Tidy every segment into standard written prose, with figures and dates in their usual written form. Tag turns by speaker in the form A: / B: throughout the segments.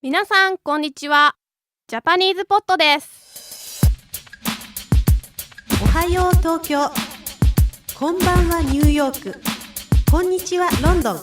A: 皆さんこんにちは。ジャパニーズポットです。
B: おはよう東京、こんばんはニューヨーク、こんにちはロンドン。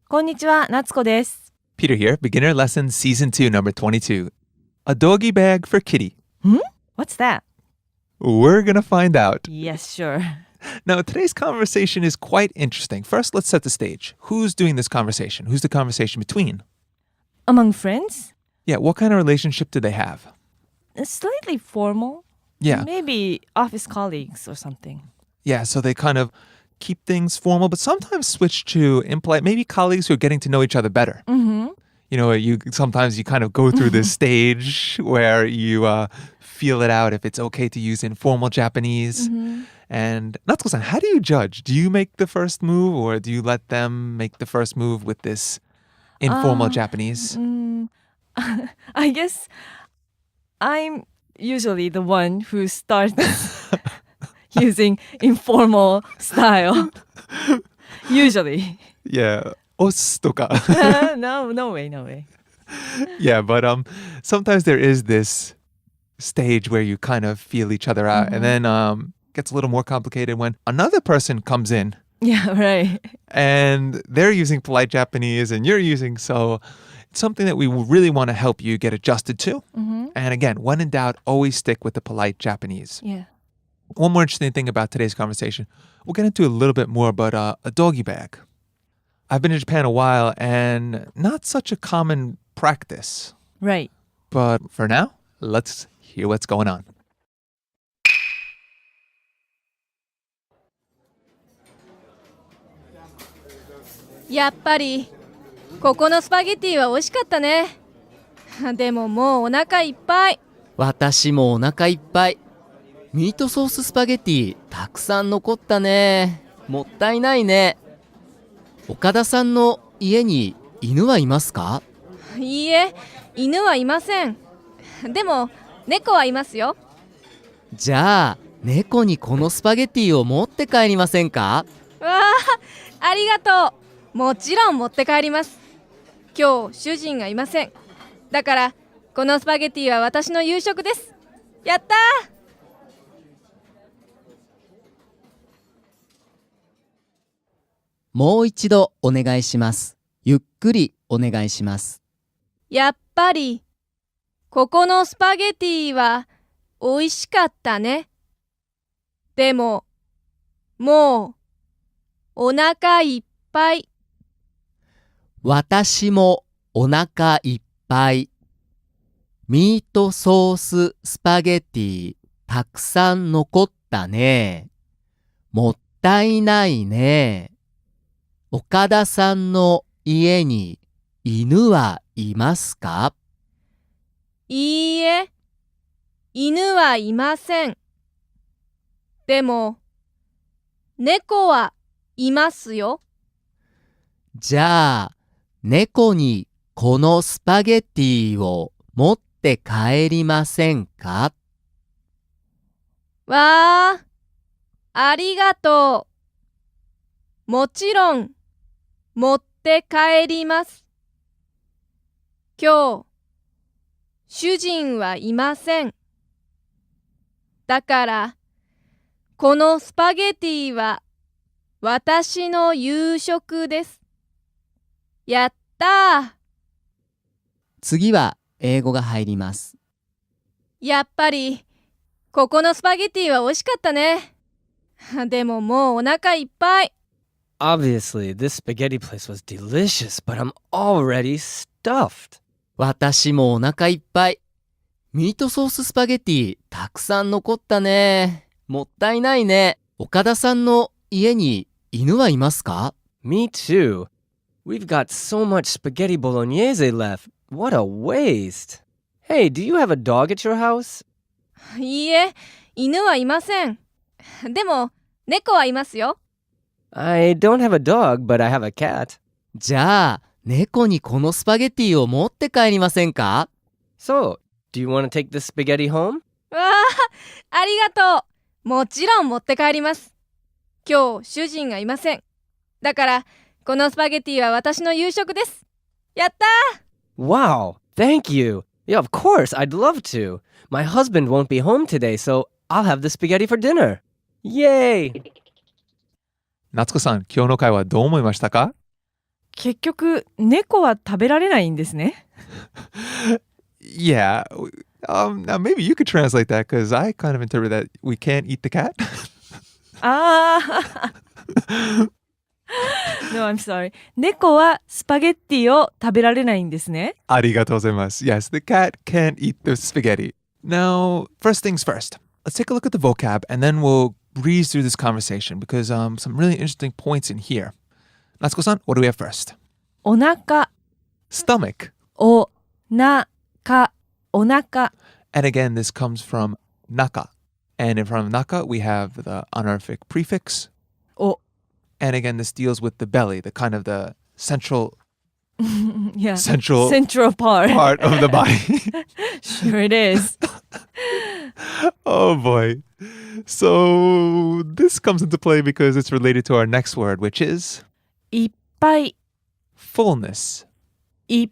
C: こんにちは、夏子です。
D: Peter here, beginner lesson season 2, number 22. A doggy bag for kitty.
C: What's that?
D: We're gonna find out.
C: Yes, sure.
D: Now, today's conversation is quite interesting. First, let's set the stage. Who's doing this conversation? Who's the conversation between?
C: Among friends?
D: Yeah, what kind of relationship do they have?
C: Slightly formal?
D: Yeah.
C: Maybe office colleagues or something.
D: Yeah, so they kind of keep things formal, but sometimes switch to impolite, maybe colleagues who are getting to know each other better. You know, sometimes you kind of go through this stage where you feel it out if it's okay to use informal Japanese. And Natsuko-san, how do you judge? Do you make the first move or do you let them make the first move with this informal Japanese?
C: I guess I'm usually the one who starts using informal style. Usually.
D: Yeah. Os toka.
C: No way.
D: Yeah, but sometimes there is this stage where you kind of feel each other out, and then gets a little more complicated when another person comes in
C: Yeah, right.
D: and they're using polite Japanese and you're using, so it's something that we really want to help you get adjusted to. And again, when in doubt, always stick with the polite Japanese.
C: Yeah.
D: One more interesting thing about today's conversation, we'll get into a little bit more about a doggy bag. I've been in Japan a while and not such a common practice.
C: Right.
D: But for now, let's hear what's going on.
A: やっぱりここのスパゲティは美味しかったね。でももうお腹いっぱい。
E: 私もお腹いっぱい。ミートソーススパゲティたくさん残ったね。もったいないね。岡田さんの家に犬はいますか？
A: いいえ、犬はいません。でも猫はいますよ。
E: じゃあ猫にこのスパゲティを持って帰りませんか？
A: わあ、ありがとう。もちろん持って帰ります。今日主人がいません。だからこのスパゲティは私の夕食です。やったー。
E: もう一度お願いします。ゆっくりお願いします。
A: やっぱりここのスパゲティは美味しかったね。でももうお腹いっぱい。
E: 私もお腹いっぱい。ミートソーススパゲティたくさん残ったね。もったいないね。岡田さんの家に犬はいますか？
A: いいえ、犬はいません。でも猫はいますよ。
E: じゃあ猫にこのスパゲティを持って帰りませんか？
A: わあ、ありがとう。もちろん持って帰ります。今日主人はいません。だからこのスパゲティは私の夕食です。やったー。
E: 次は英語が入ります。
A: やっぱりここのスパゲティは美味しかったね。でももうお腹いっぱい。
F: Obviously, this spaghetti place was delicious, but I'm already stuffed.
E: 私もお腹いっぱい。ミートソーススパゲティたくさん残ったね。もったいないね。岡田さんの家に犬はいますか？
F: Me too. We've got so much spaghetti bolognese left. What a waste. Hey, do you have a dog at your house?
A: いいえ、犬はいません。でも猫はいますよ。
F: I don't have a dog, but I have a cat.
E: じゃあ猫にこのスパゲティを持って帰りませんか？
F: そう、Do you want to take the spaghetti home?
A: わあ、ありがとう。もちろん持って帰ります。今日主人がいません。だからこのスパゲティは私の夕食です。やったー。
F: Wow, thank you. Yeah, of course, I'd love to. My husband won't be home today, so I'll have the spaghetti for dinner. Yay!
D: 夏子さん、今日の会話どう思いましたか？
C: 結局、猫は食べられないんですね。
D: Yeah. Now maybe you could translate that because I kind of interpret that we can't eat the cat.
C: ああ。No, I'm sorry. 猫はスパゲッティを食べられないんですね。
D: ありがとうございます。Yes, the cat can't eat the spaghetti. Now, first things first. Let's take a look at the vocab and then we'll breeze through this conversation because some really interesting points in here. Natsuko-san, what do we have first?
C: お腹、
D: Stomach.
C: おなか、お腹。
D: And again, this comes from naka. And in front of naka, we have the honorific prefix.
C: お
D: And again, this deals with the belly, the kind of the central
C: yeah.
D: Central
C: part.
D: part of the body.
C: Sure it is.
D: Oh boy. So this comes into play because it's related to our next word, which is
C: いっぱい、
D: fullness.
C: いっ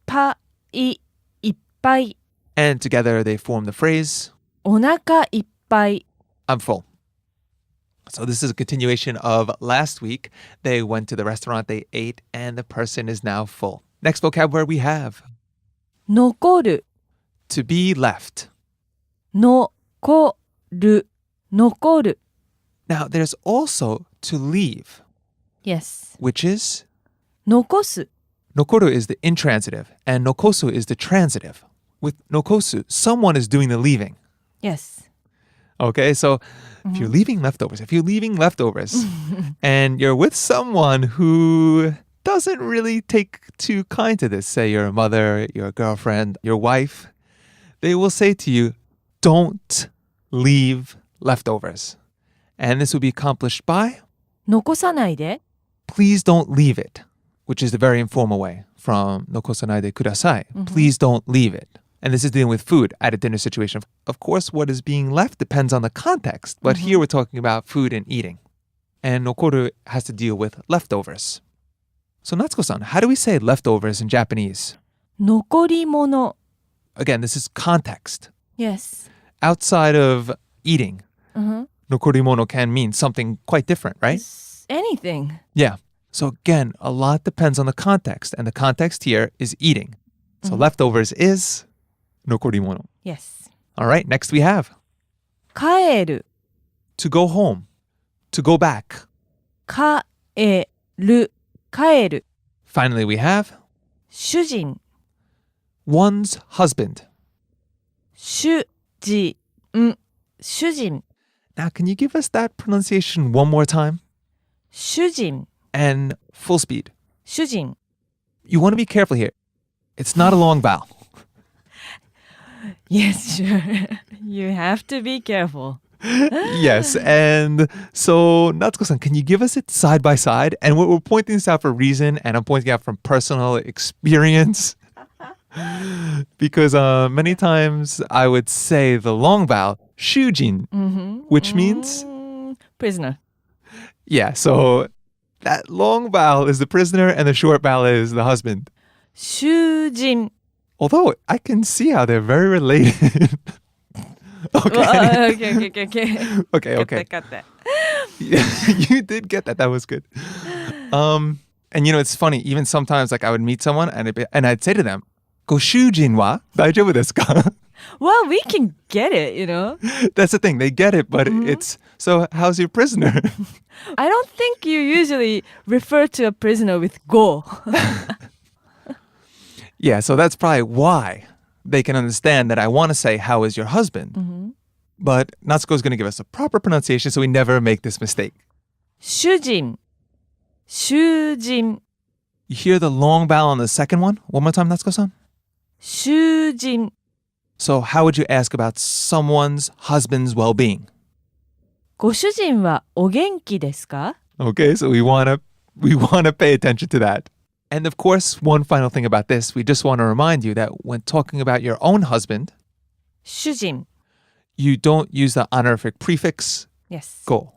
C: ぱい、いっぱい。
D: And together they form the phrase,
C: お腹いっぱい。
D: I'm full. So this is a continuation of last week. They went to the restaurant, they ate, and the person is now full. Next vocab word we have,
C: 残る、
D: to be left.
C: 残る、残る。
D: Now there's also to leave,
C: Yes.
D: which is,
C: 残す。
D: nokoru is the intransitive, and nokosu is the transitive. With nokosu, someone is doing the leaving.
C: Yes.
D: Okay, so if you're leaving leftovers, and you're with someone who doesn't really take too kind to this, say your mother, your girlfriend, your wife, they will say to you, don't leave leftovers. And this will be accomplished by,
C: 残さないで。
D: please don't leave it, which is the very informal way from nokosanai de kudasai. Please don't leave it. And this is dealing with food at a dinner situation. Of course, what is being left depends on the context, but here we're talking about food and eating. And nokoru has to deal with leftovers. So Natsuko-san, how do we say leftovers in Japanese?
C: 残り物。
D: Again, this is context.
C: Yes.
D: Outside of eating,
C: Uh-huh.
D: nokorimono can mean something quite different, right?
C: Anything.
D: Yeah. So again, a lot depends on the context, and the context here is eating. So leftovers is nokorimono.
C: Yes.
D: All right, next we have
C: 帰る、
D: to go home, to go back.
C: 帰る、帰る。
D: Finally, we have
C: 主人、
D: one's husband.
C: 主人、主人、
D: Now, can you give us that pronunciation one more time?
C: 主人、
D: And full speed.
C: 主人。
D: You want to be careful here. It's not a long vowel.
C: Yes, sure. You have to be careful.
D: Yes, and so Natsuko-san, can you give us it side by side? And we're pointing this out for a reason, and I'm pointing out from personal experience. Because many times I would say the long vowel, shujin, which means,
C: Prisoner.
D: yeah, so that long vowel is the prisoner and the short vowel is the husband.
C: 主人。
D: Although I can see how they're very related. Okay. Okay.
C: Got that.
D: Yeah, you did get that. That was good. And you know, it's funny. Even sometimes, like I would meet someone and I'd say to them, "Go shujin wa daijoubu desu ka?"
C: Well, we can get it, you know.
D: That's the thing. They get it, but it's so. How's your prisoner?
C: I don't think you usually refer to a prisoner with go.
D: Yeah, so that's probably why they can understand that I want to say, "How is your husband?" But Natsuko is going to give us a proper pronunciation, so we never make this mistake.
C: 主人、主人、
D: You hear the long vowel on the second one? One more time, Natsuko-san.
C: 主人。
D: So how would you ask about someone's husband's well-being?
C: ご主人はお元気ですか？
D: Okay, so we want to pay attention to that. And of course, one final thing about this, we just want to remind you that when talking about your own husband,
C: 主人
D: you don't use the honorific prefix
C: Yes.
D: go.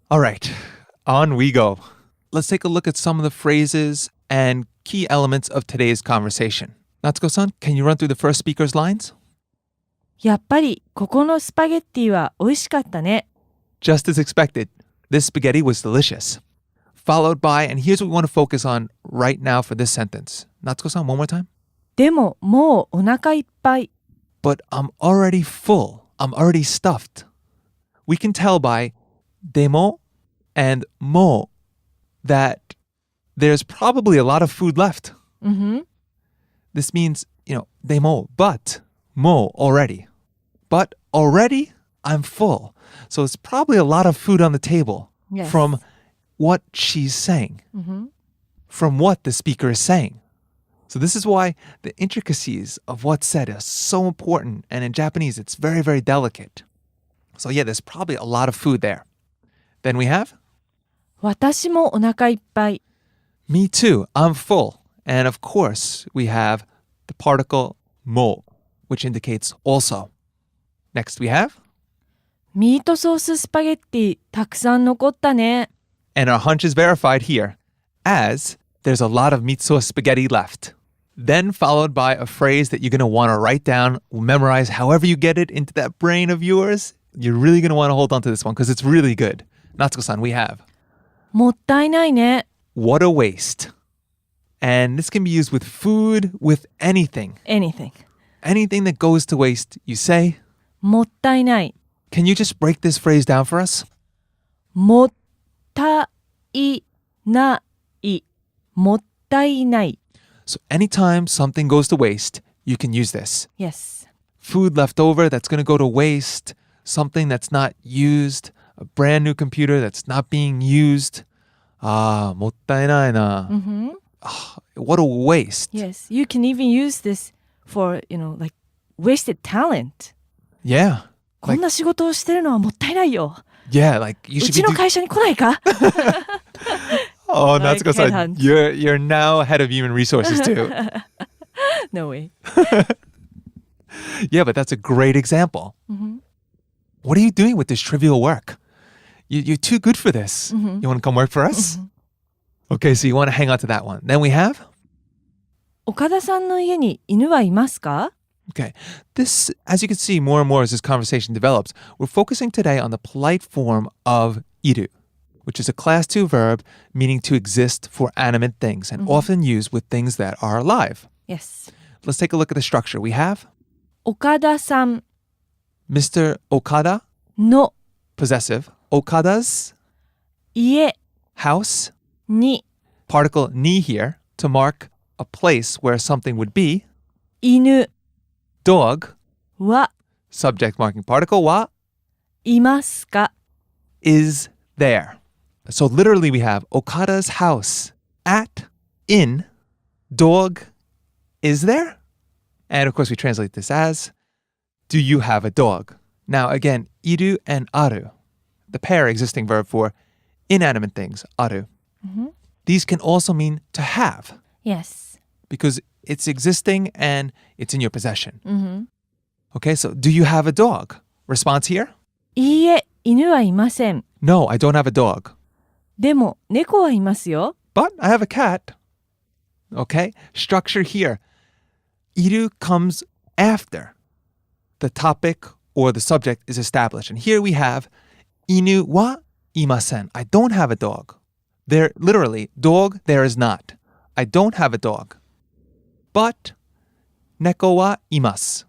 D: All right, on we go. Let's take a look at some of the phrases and key elements of today's conversation. Natsuko-san, can you run through the first speaker's lines?
C: やっぱりここのスパゲッティは美味しかったね。
D: Just as expected, this spaghetti was delicious. Followed by, and here's what we want to focus on right now for this sentence. Natsuko-san, one more time.
C: でももうお腹いっぱい。
D: But I'm already full. I'm already stuffed. We can tell by demo and mo that there's probably a lot of food left. This means, demo, but mo, already. But already, I'm full. So it's probably a lot of food on the table
C: Yes.
D: from what she's saying, from what the speaker is saying. So this is why the intricacies of what's said are so important. And in Japanese, it's very, very delicate. So yeah, there's probably a lot of food there. Then we have,
C: 私もお腹いっぱい。
D: me too, I'm full. And of course, we have the particle mo, which indicates also. Next we have,
C: ミートソーススパゲッティたくさん残ったね。
D: and our hunch is verified here, as there's a lot of meat sauce spaghetti left. Then followed by a phrase that you're going to want to write down, memorize however you get it into that brain of yours. You're really going to want to hold on to this one because it's really good. Natsuko-san, we have,
C: もったいないね。
D: what a waste. And this can be used with food, with anything.
C: Anything.
D: Anything that goes to waste, you say.
C: もったいない。
D: Can you just break this phrase down for us?
C: もったいない。もったいない。
D: So anytime something goes to waste, you can use this.
C: Yes.
D: Food left over that's going to go to waste, something that's not used, a brand new computer that's not being used. もったいないな. What a waste.
C: Yes. You can even use this for, like wasted talent.
D: Yeah.
C: こんな仕事をしてるのはもったいないよ。
D: Yeah, like you
C: う
D: should
C: ち
D: be
C: の会社に来ないか
D: Oh,
C: Like
D: Natsuko-san,
C: headhunt.
D: you're now head of human resources too.
C: No way.
D: Yeah, but that's a great example. What are you doing with this trivial work? You're too good for this. You want to come work for us? Okay, so you want to hang on to that one. Then we have,
C: 岡田さんの家に犬はいますか
D: okay, this, as you can see more and more as this conversation develops, we're focusing today on the polite form of iru, which is a class 2 verb meaning to exist for animate things and often used with things that are alive.
C: Yes.
D: Let's take a look at the structure. We have
C: 岡田さん
D: Mr. Okada,
C: の
D: possessive, Okada's
C: 家
D: house,
C: に
D: particle ni here to mark a place where something would be,
C: 犬
D: dog,
C: は
D: subject marking particle wa,
C: いますか
D: is there. So literally we have Okada's house at, in, dog is there. And of course we translate this as, do you have a dog? Now again, iru and aru, the pair existing verb for inanimate things, aru. These can also mean to have
C: Yes.
D: because it's existing and it's in your possession. Okay, so do you have a dog? Response here?
C: いいえ、犬はいません。
D: No, I don't have a dog.
C: でも、猫はいますよ。
D: But I have a cat. Okay, structure here. Iru comes after the topic or the subject is established. And here we have inu wa imasen. I don't have a dog. There, literally, dog, there is not. I don't have a dog. But neko wa imasu.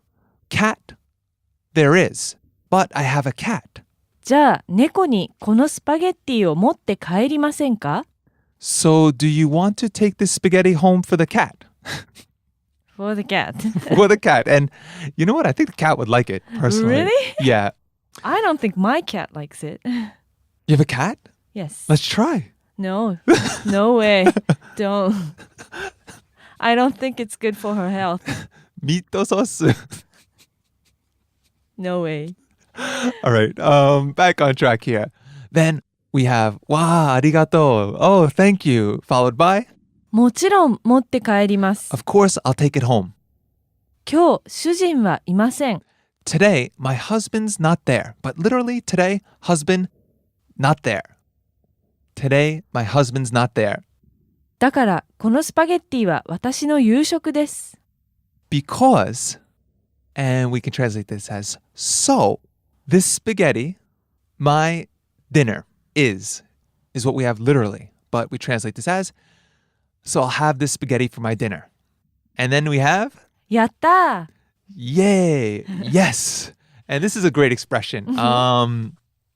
D: Cat, there is. But I have a cat.
C: じゃあ、猫にこのスパゲッティを持って帰りませんか
D: So do you want to take this spaghetti home for the cat?
C: For the cat.
D: For the cat. And you know what? I think the cat would like it, personally.
C: Really?
D: Yeah.
C: I don't think my cat likes it.
D: You have a cat?
C: Yes.
D: Let's try.
C: No. No way. Don't. I don't think it's good for her health.
D: Mito sauce.
C: No way.
D: All right. Back on track here. Then we have wa arigato. Oh, thank you. Followed by
C: もちろん持って帰ります。
D: Of course, I'll take it home.
C: 今日主人はいません。
D: Today, my husband's not there. But literally, today, husband, not there. Today, my husband's not there.
C: だからこのスパゲッティは私の夕食です。
D: Because, and we can translate this as so, this spaghetti, my dinner is what we have literally. But we translate this as, so I'll have this spaghetti for my dinner. And then we have,
C: やったー。
D: yay, yes. And this is a great expression.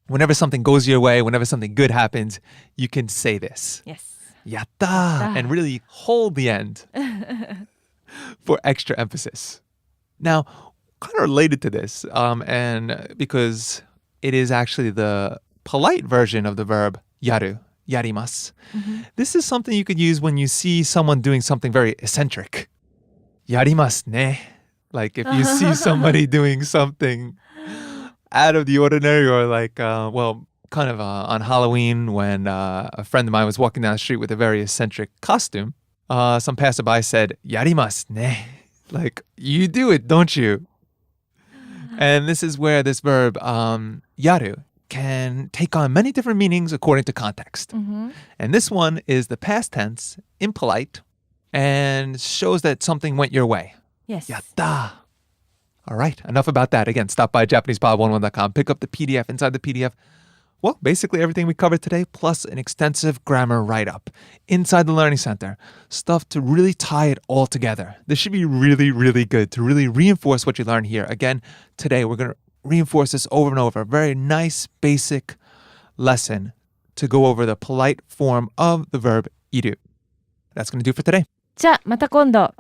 D: Whenever something goes your way, whenever something good happens, you can say this.
C: Yes.
D: Yatta! And really hold the end for extra emphasis. Now, kind of related to this, and because it is actually the polite version of the verb yaru, yarimasu. This is something you could use when you see someone doing something very eccentric. Yarimasu ne. Like if you see somebody doing something out of the ordinary, or like, kind of on Halloween when a friend of mine was walking down the street with a very eccentric costume, some passerby said, "Yarimasu ne." Like, you do it, don't you? And this is where this verb, yaru, can take on many different meanings according to context. And this one is the past tense, impolite, and shows that something went your way.
C: Yes.
D: Yatta! All right, enough about that. Again, stop by JapanesePod101.com, pick up the PDF. Inside the PDF, well, basically everything we covered today, plus an extensive grammar write-up. Inside the Learning Center, stuff to really tie it all together. This should be really, really good to really reinforce what you learn here. Again, today we're going to reinforce this over and over. A very nice, basic lesson to go over the polite form of the verb iru. That's going to do it for today.
C: じゃあまた今度。